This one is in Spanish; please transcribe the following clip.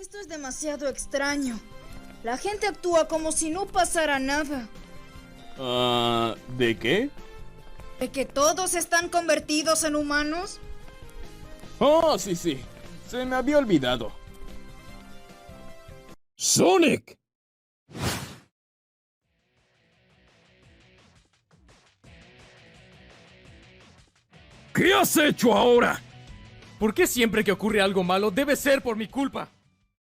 Esto es demasiado extraño. La gente actúa como si no pasara nada. ¿De qué? ¿De que todos están convertidos en humanos? Oh, sí. Se me había olvidado. ¡Sonic! ¿Qué has hecho ahora? ¿Por qué siempre que ocurre algo malo debe ser por mi culpa?